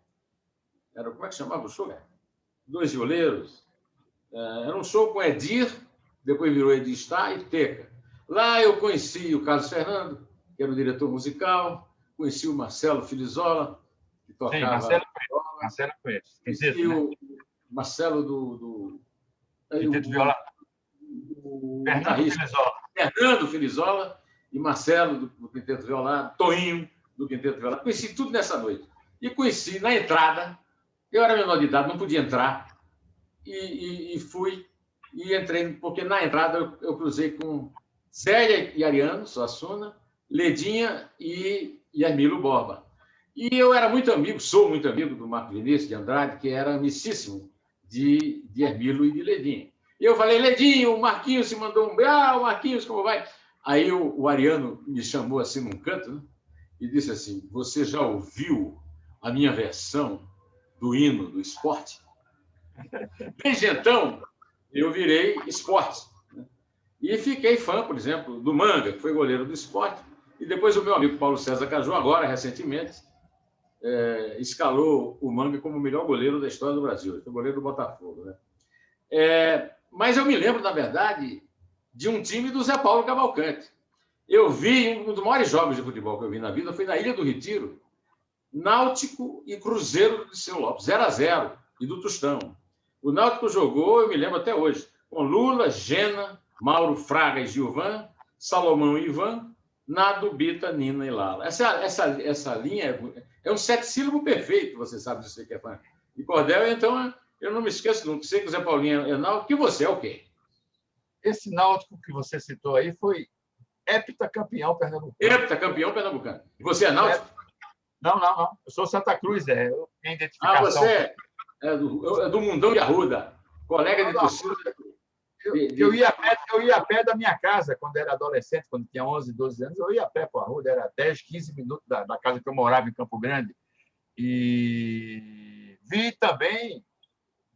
Como é que chamava o show? Dois Violeiros. Era um show com Edir, depois virou Edir Star e Teca. Lá eu conheci o Carlos Fernando, que era o diretor musical, conheci o Marcelo Filizola, que tocava... Sim, Marcelo conhece. Conheci o Marcelo do Viola. Fernando Filizola e Marcelo do Quinteto Violado, Toinho do Quinteto Violado. Conheci tudo nessa noite. E conheci na entrada, eu era menor de idade, não podia entrar, e fui, e entrei, porque na entrada eu cruzei com Célia e Ariano Suassuna, Ledinha e Yarmilo Borba. E eu era muito amigo, sou muito amigo do Marco Vinícius de Andrade, que era amicíssimo de Yarmilo e de Ledinha. E eu falei, Ledinho, o Marquinhos se mandou o Marquinhos, como vai? Aí o Ariano me chamou assim num canto, né? E disse assim, você já ouviu a minha versão do hino do esporte? Desde então, eu virei esporte. Né? E fiquei fã, por exemplo, do Manga, que foi goleiro do esporte. E depois o meu amigo Paulo César Caju, agora, recentemente, escalou o Manga como o melhor goleiro da história do Brasil. Ele foi goleiro do Botafogo. Né? Mas eu me lembro, na verdade, de um time do Zé Paulo Cavalcante. Eu vi, um dos maiores jogos de futebol que eu vi na vida foi na Ilha do Retiro, Náutico e Cruzeiro do Liceu Lopes, 0-0, e do Tostão. O Náutico jogou, eu me lembro até hoje, com Lula, Gena, Mauro Fraga e Gilvan, Salomão e Ivan, Nado, Bita, Nina e Lala. Essa linha é um sete-sílabo perfeito, você sabe disso que é fã. E cordel, então, eu não me esqueço nunca. Sei que o Zé Paulinho é Náutico, que você é o quê? Esse Náutico que você citou aí foi heptacampeão pernambucano. Heptacampeão pernambucano. E você é Náutico? Não. Eu sou Santa Cruz, Eu tenho identificação. Você é do Mundão de Arruda, colega de torcida. Eu ia a pé da minha casa quando era adolescente, quando tinha 11, 12 anos, eu ia a pé para a Arruda, era 10, 15 minutos da casa que eu morava em Campo Grande. E vi também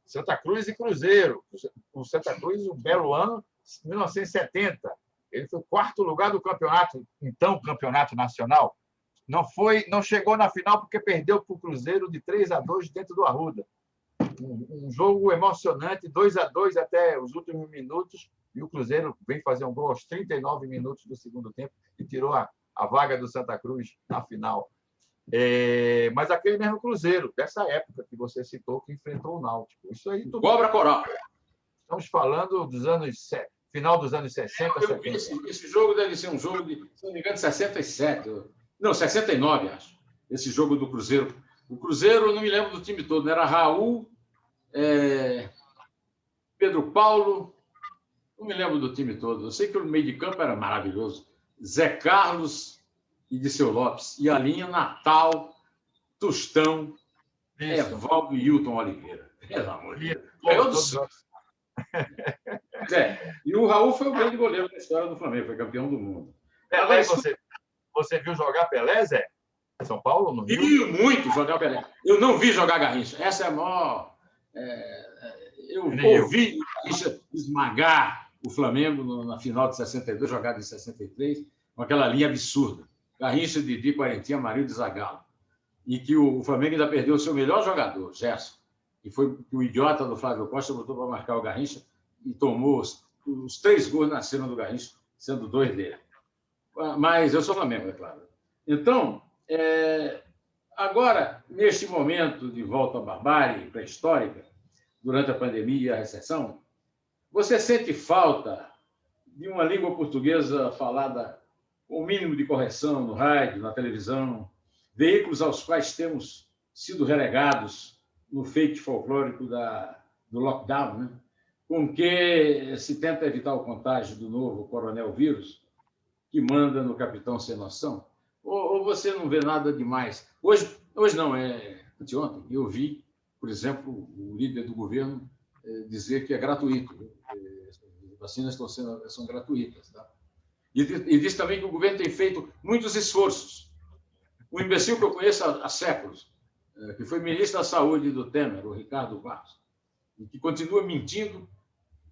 Santa Cruz e Cruzeiro. O Santa Cruz, um belo ano, 1970. Ele foi o 4º lugar do campeonato, então campeonato nacional. Não chegou na final porque perdeu para o Cruzeiro de 3-2 dentro do Arruda. Um jogo emocionante, 2-2 até os últimos minutos, e o Cruzeiro vem fazer um gol aos 39 minutos do segundo tempo e tirou a vaga do Santa Cruz na final. Mas aquele mesmo Cruzeiro, dessa época que você citou, que enfrentou o Náutico. Isso aí tudo. Cobra Coral. Estamos falando dos anos final dos anos 60, Eu vi 70. esse jogo deve ser um jogo de, se não me engano, 67. Não, 69, acho. Esse jogo do Cruzeiro. O Cruzeiro, eu não me lembro do time todo, né? Era Raul, Pedro Paulo, não me lembro do time todo. Eu sei que o meio de campo era maravilhoso. Zé Carlos e Diceu Lopes. E a linha Natal, Tostão, Evaldo e Hilton Oliveira. Pelo amor de Deus. Ganhou do Santos. E o Raul foi o grande goleiro da história do Flamengo, foi campeão do mundo. Pelé, você viu jogar Pelé, Zé? São Paulo, no Rio? Vi muito jogar Pelé. Eu não vi jogar Garrincha. Essa é a maior... eu ouvi o Garrincha esmagar o Flamengo na final de 62, jogada em 63, com aquela linha absurda. Garrincha, Didi, Quarentinha, Marinho de Zagallo. E que o Flamengo ainda perdeu o seu melhor jogador, Gerson, que foi o idiota do Flávio Costa, botou para marcar o Garrincha e tomou os 3 gols nasceram do Garrincha, sendo 2 dele. Mas eu sou Flamengo, é claro. Então, agora, neste momento de volta à barbárie pré-histórica, durante a pandemia e a recessão, você sente falta de uma língua portuguesa falada com o mínimo de correção no rádio, na televisão, veículos aos quais temos sido relegados no fake folclórico do lockdown, né? Com que se tenta evitar o contágio do novo coronel vírus, que manda no capitão sem noção? Ou você não vê nada demais? Hoje não, anteontem, eu vi, por exemplo, o líder do governo dizer que é gratuito. As vacinas são gratuitas. Tá? E diz também que o governo tem feito muitos esforços. Um imbecil que eu conheço há séculos, que foi ministro da Saúde do Temer, o Ricardo Barros, e que continua mentindo,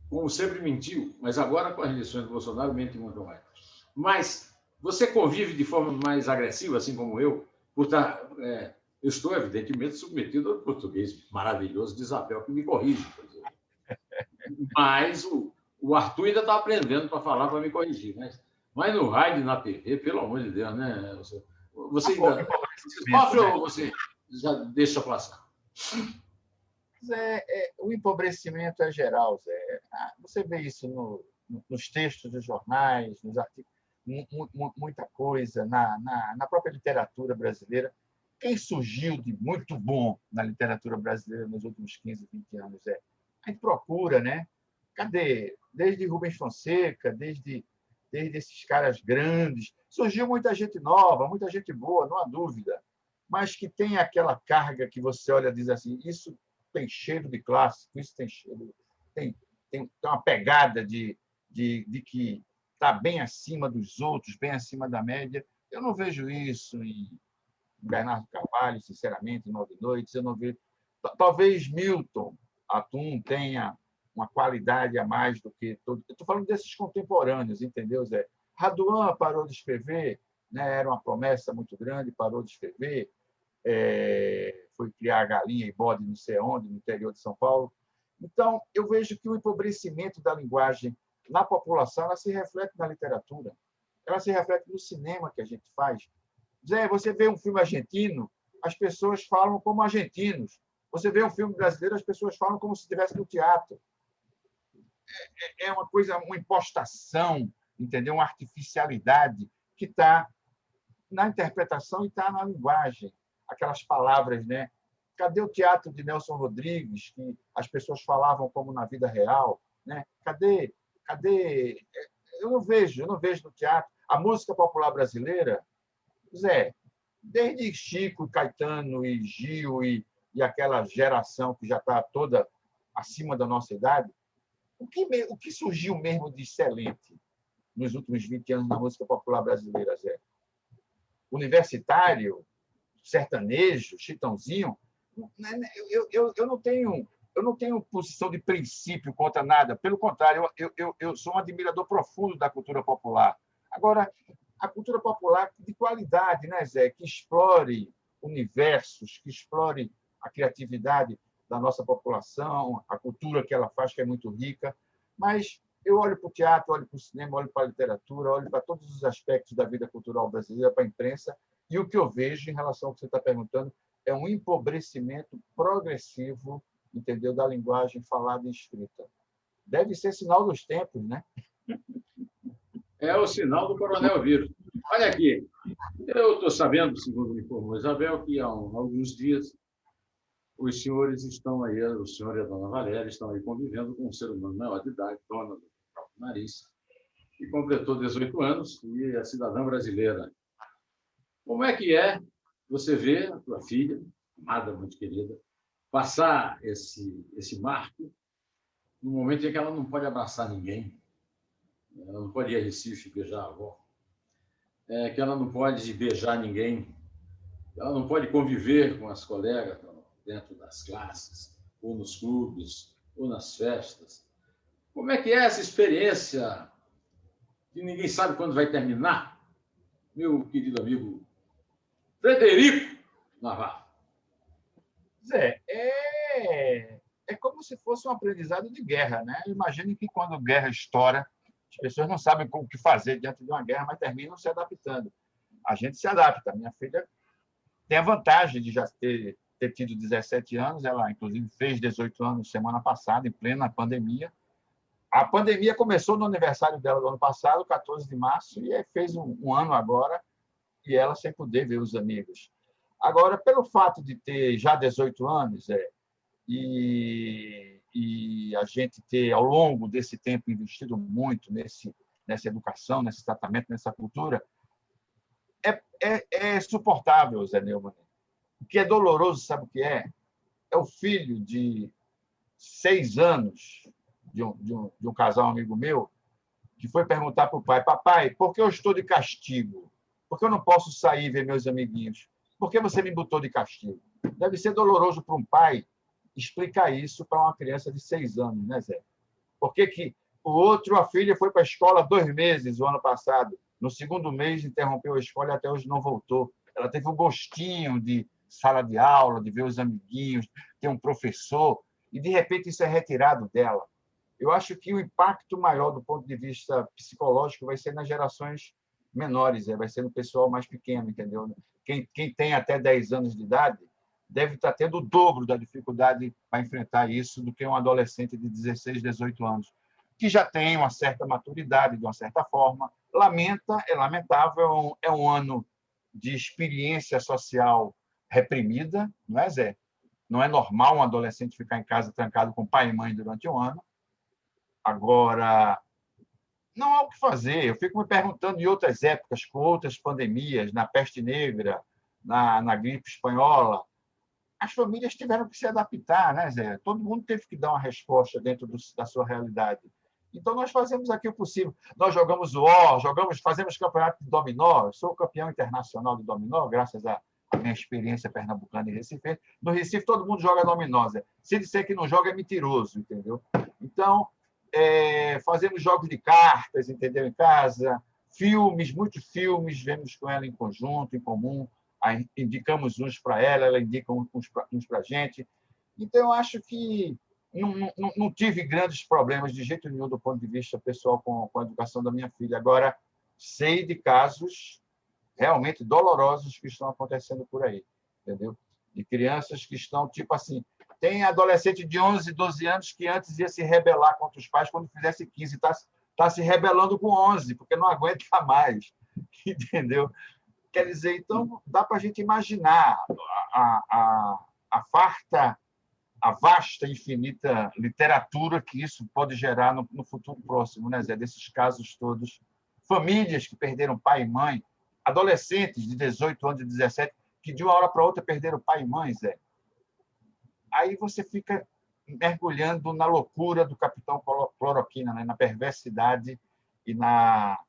como sempre mentiu, mas agora com as eleições do Bolsonaro mente muito mais. Mas você convive de forma mais agressiva, assim como eu, por estar... eu estou, evidentemente, submetido ao português maravilhoso de Isabel, que me corrige. Mas o Arthur ainda está aprendendo para falar, para me corrigir. Mas no rádio e na TV, pelo amor de Deus, né? Você ainda sofre ou você já deixa passar? Zé, o empobrecimento é geral, Zé. Você vê isso nos textos dos jornais, nos artigos, muita coisa, na própria literatura brasileira. Quem surgiu de muito bom na literatura brasileira nos últimos 15, 20 anos? A gente procura, né? Cadê? Desde Rubens Fonseca, desde esses caras grandes. Surgiu muita gente nova, muita gente boa, não há dúvida, mas que tem aquela carga que você olha e diz assim, isso tem cheiro de clássico, isso tem cheiro, tem uma pegada de que está bem acima dos outros, bem acima da média. Eu não vejo isso em Bernardo Carvalho, sinceramente, em Nove Noites. Eu não vejo. Talvez Milton Atum tenha uma qualidade a mais do que todo. Eu estou falando desses contemporâneos, entendeu, Zé? Raduan parou de escrever, né? Era uma promessa muito grande, parou de escrever. Foi criar galinha e bode não sei onde, no interior de São Paulo. Então, eu vejo que o empobrecimento da linguagem na população ela se reflete na literatura, ela se reflete no cinema que a gente faz. Zé, você vê um filme argentino, as pessoas falam como argentinos. Você vê um filme brasileiro, as pessoas falam como se estivesse no teatro. É uma coisa, uma impostação, entendeu? Uma artificialidade que está na interpretação e está na linguagem. Aquelas palavras, né? Cadê o teatro de Nelson Rodrigues, que as pessoas falavam como na vida real? Né? Cadê? Eu não vejo no teatro. A música popular brasileira, Zé, desde Chico, Caetano e Gil e aquela geração que já está toda acima da nossa idade, o que surgiu mesmo de excelente nos últimos 20 anos na música popular brasileira, Zé? Universitário, sertanejo, Chitãozinho, eu não tenho posição de princípio contra nada. Pelo contrário, eu sou um admirador profundo da cultura popular. Agora, a cultura popular de qualidade, né, Zé? Que explore universos, que explore a criatividade da nossa população, a cultura que ela faz, que é muito rica. Mas eu olho para o teatro, olho para o cinema, olho para a literatura, olho para todos os aspectos da vida cultural brasileira, para a imprensa, e o que eu vejo em relação ao que você está perguntando é um empobrecimento progressivo, entendeu, da linguagem falada e escrita. Deve ser sinal dos tempos, né? É o sinal do coronavírus. Olha aqui, eu estou sabendo, segundo me informou Isabel, que há alguns dias os senhores estão aí, o senhor e a dona Valéria estão aí convivendo com um ser humano maior de idade, dona do próprio nariz, que completou 18 anos e é cidadã brasileira. Como é você ver a tua filha, amada, muito querida, passar esse marco no momento em que ela não pode abraçar ninguém, ela não pode ir a Recife beijar a avó, que ela não pode beijar ninguém, ela não pode conviver com as colegas dentro das classes, ou nos clubes, ou nas festas. Como é essa experiência que ninguém sabe quando vai terminar, meu querido amigo Frederico Navarro? Zé, é como se fosse um aprendizado de guerra, né? Imagine que quando a guerra estoura, as pessoas não sabem o que fazer diante de uma guerra, mas terminam se adaptando. A gente se adapta. Minha filha tem a vantagem de já ter tido 17 anos, ela, inclusive, fez 18 anos semana passada, em plena pandemia. A pandemia começou no aniversário dela do ano passado, 14 de março, e fez um ano agora, e ela sem poder ver os amigos. Agora, pelo fato de ter já 18 anos, e a gente ter, ao longo desse tempo, investido muito nessa educação, nesse tratamento, nessa cultura, é suportável, Zé Neumann. O que é doloroso, sabe o que é? É o filho de 6 anos de um casal amigo meu que foi perguntar para o pai: papai, por que eu estou de castigo? Por que eu não posso sair e ver meus amiguinhos? Por que você me botou de castigo? Deve ser doloroso para um pai explicar isso para uma criança de 6 anos, né, Zé? Por que o outro, a filha, foi para a escola 2 meses o ano passado. No segundo mês, interrompeu a escola e até hoje não voltou. Ela teve um gostinho de sala de aula, de ver os amiguinhos, ter um professor, e, de repente, isso é retirado dela. Eu acho que o impacto maior do ponto de vista psicológico vai ser nas gerações menores, vai ser no pessoal mais pequeno, entendeu? Quem tem até 10 anos de idade deve estar tendo o dobro da dificuldade para enfrentar isso do que um adolescente de 16, 18 anos, que já tem uma certa maturidade, de uma certa forma. É lamentável, é um ano de experiência social reprimida, não é, Zé? Não é normal um adolescente ficar em casa trancado com pai e mãe durante um ano. Agora, não há o que fazer. Eu fico me perguntando em outras épocas, com outras pandemias, na peste negra, na gripe espanhola, as famílias tiveram que se adaptar, né, Zé? Todo mundo teve que dar uma resposta dentro da sua realidade. Então, nós fazemos aqui o possível. Nós jogamos o War, fazemos campeonato de dominó. Eu sou campeão internacional de dominó, graças à minha experiência pernambucana em Recife. No Recife, todo mundo joga dominó, Zé. Se disser que não joga, é mentiroso, entendeu? Então, fazemos jogos de cartas, entendeu? Em casa, filmes, muitos filmes, vemos com ela em conjunto, em comum. Aí indicamos uns para ela, ela indica uns para a gente. Então, eu acho que não tive grandes problemas de jeito nenhum do ponto de vista pessoal com a educação da minha filha. Agora, sei de casos realmente dolorosos que estão acontecendo por aí, entendeu? De crianças que estão, tipo assim, tem adolescente de 11, 12 anos que antes ia se rebelar contra os pais quando fizesse 15, está se rebelando com 11, porque não aguenta mais, entendeu? Quer dizer, então, dá para a gente imaginar a vasta, infinita literatura que isso pode gerar no futuro próximo, né, Zé? Desses casos todos. Famílias que perderam pai e mãe, adolescentes de 18 anos, de 17, que de uma hora para outra perderam pai e mãe, Zé. Aí você fica mergulhando na loucura do capitão Cloroquina, né? Na perversidade e uma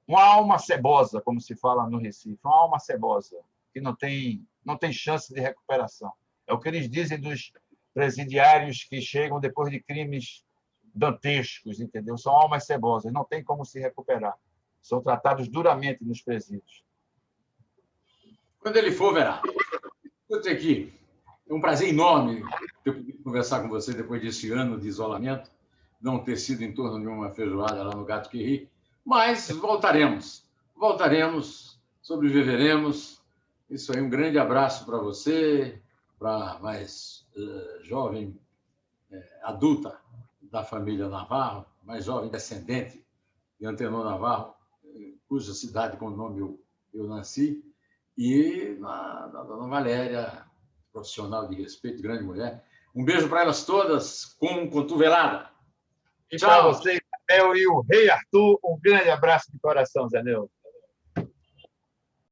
alma cebosa, como se fala no Recife, uma alma cebosa, que não tem chance de recuperação. É o que eles dizem dos presidiários que chegam depois de crimes dantescos, entendeu? São almas cebosas, não tem como se recuperar. São tratados duramente nos presídios. Quando ele for, verá. Escute aqui, é um prazer enorme ter podido conversar com você depois desse ano de isolamento, não ter sido em torno de uma feijoada lá no Gato que Ri, mas voltaremos, sobreviveremos. Isso aí, um grande abraço para você, para a mais jovem adulta da família Navarro, mais jovem descendente de Antenor Navarro, cuja cidade com o nome eu nasci, e na dona Valéria, profissional de respeito, grande mulher. Um beijo para elas todas, com cotovelada. E para você, Isabel, e o Rei Arthur, um grande abraço de coração, Zé Neudo.